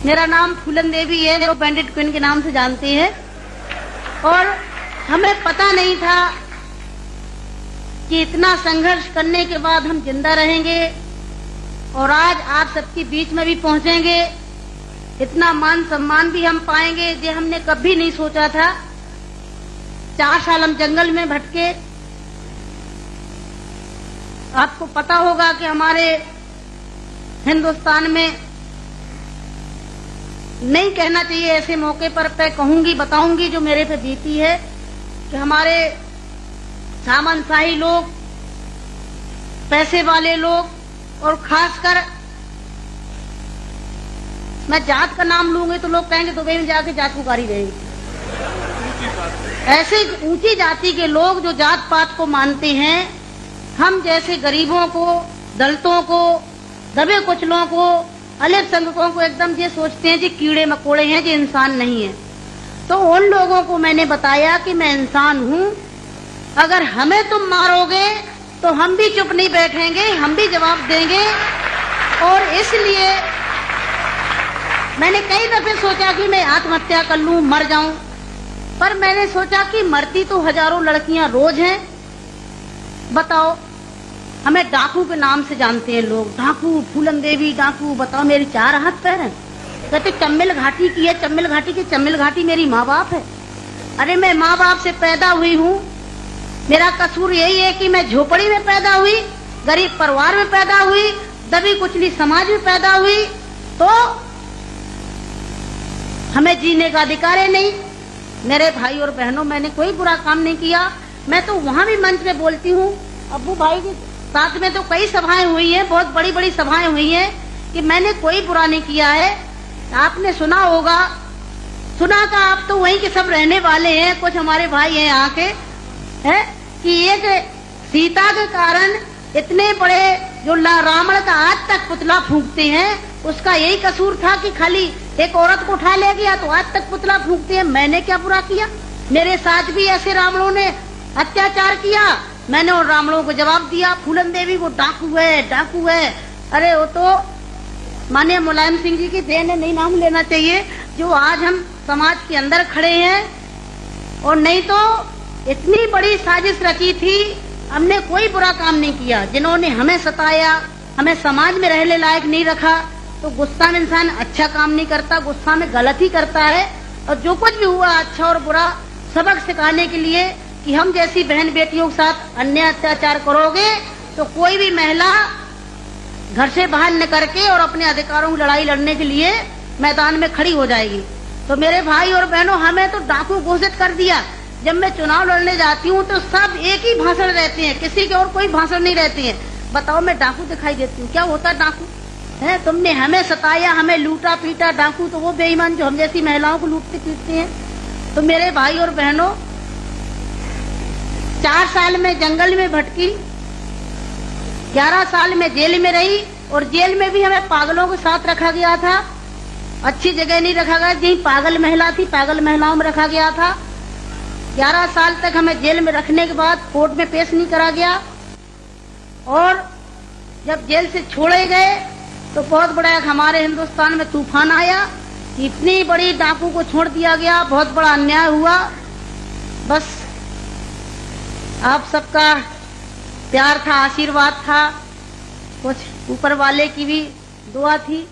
मेरा नाम फूलन देवी है, जो बैंडेड क्वीन के नाम से जानते हैं। और हमें पता नहीं था कि इतना संघर्ष करने के बाद हम जिंदा रहेंगे और आज आप सबके बीच में भी पहुंचेंगे, इतना मान सम्मान भी हम पाएंगे, ये हमने कभी नहीं सोचा था। 4 साल हम जंगल में भटके। आपको पता होगा कि हमारे हिंदुस्तान में, नहीं कहना चाहिए ऐसे मौके पर, कहूंगी, बताऊंगी जो मेरे पे बीती है, कि हमारे सामंतशाही लोग, पैसे वाले लोग, और खासकर मैं जात का नाम लूंगी तो लोग कहेंगे दुबई में जाके जात पुकारी रहेगी। ऐसे ऊंची जाति के लोग जो जात पात को मानते हैं, हम जैसे गरीबों को, दलितों को, दबे कुचलों को, अल्पसंख्यकों को एकदम ये सोचते हैं कि कीड़े मकोड़े हैं, जो इंसान नहीं है। तो उन लोगों को मैंने बताया कि मैं इंसान हूं, अगर हमें तुम मारोगे तो हम भी चुप नहीं बैठेंगे, हम भी जवाब देंगे। और इसलिए मैंने कई दफे सोचा कि मैं आत्महत्या कर लूं, मर जाऊं, पर मैंने सोचा कि मरती तो हजारों लड़कियां रोज हैं। बताओ, हमें डाकू के नाम से जानते हैं लोग, डाकू, फूलन देवी डाकू। बताओ, मेरी 4 हाथ पैर हैं। कहते चम्मिल घाटी की है, चम्मिल घाटी की। चम्मिल घाटी मेरी माँ बाप है। अरे मैं माँ बाप से पैदा हुई हूँ। मेरा कसूर यही है कि मैं झोपड़ी में पैदा हुई, गरीब परिवार में पैदा हुई, दबी कुचली समाज में पैदा हुई, तो हमें जीने का अधिकार है नहीं। मेरे भाई और बहनों, मैंने कोई बुरा काम नहीं किया। मैं तो वहां भी मंच में बोलती हूँ, अब्बू भाई के साथ में तो कई सभाएं हुई हैं, बहुत बड़ी बड़ी सभाएं हुई हैं, कि मैंने कोई बुरा नहीं किया है। आपने सुना होगा, सुना था, आप तो वहीं के सब रहने वाले हैं, कुछ हमारे भाई हैं यहाँ के, है कि एक सीता के कारण इतने बड़े जो रावण का आज तक पुतला फूंकते हैं, उसका यही कसूर था कि खाली एक औरत को उठा ले गया तो आज तक पुतला फूंकते हैं। मैंने क्या बुरा किया? मेरे साथ भी ऐसे रावणों ने अत्याचार किया, मैंने उन रावणों को जवाब दिया। फूलन देवी वो डाकू है, डाकू है। अरे वो तो माननीय मुलायम सिंह जी की देन है, नहीं नाम लेना चाहिए, जो आज हम समाज के अंदर खड़े हैं। और नहीं तो इतनी बड़ी साजिश रची थी, हमने कोई बुरा काम नहीं किया। जिन्होंने हमें सताया, हमें समाज में रहने लायक नहीं रखा, तो गुस्सा में इंसान अच्छा काम नहीं करता, गुस्सा में गलत ही करता है। और जो कुछ भी हुआ, अच्छा और बुरा, सबक सिखाने के लिए कि हम जैसी बहन बेटियों के साथ अन्याय अत्याचार करोगे तो कोई भी महिला घर से बाहर निकल के और अपने अधिकारों की लड़ाई लड़ने के लिए मैदान में खड़ी हो जाएगी। तो मेरे भाई और बहनों, हमें तो डाकू घोषित कर दिया। जब मैं चुनाव लड़ने जाती हूँ तो सब एक ही भाषण रहते हैं, किसी के और कोई भाषण नहीं रहते हैं। बताओ, मैं डाकू दिखाई देती हूँ? क्या होता डाकू है? तुमने हमें सताया, हमें लूटा पीटा। डाकू तो वो बेईमान जो हम जैसी महिलाओं को लूटते पीटते हैं। तो मेरे भाई और बहनों, 4 साल में जंगल में भटकी, 11 साल में जेल में रही, और जेल में भी हमें पागलों के साथ रखा गया था। अच्छी जगह नहीं रखा गया, जहीं पागल महिला थी, पागल महिलाओं में रखा गया था। 11 साल तक हमें जेल में रखने के बाद कोर्ट में पेश नहीं करा गया। और जब जेल से छोड़े गए तो बहुत बड़ा हमारे हिंदुस्तान में तूफान आया, इतनी बड़ी डाकू को छोड़ दिया गया, बहुत बड़ा अन्याय हुआ। बस आप सबका प्यार था, आशीर्वाद था, कुछ ऊपर वाले की भी दुआ थी।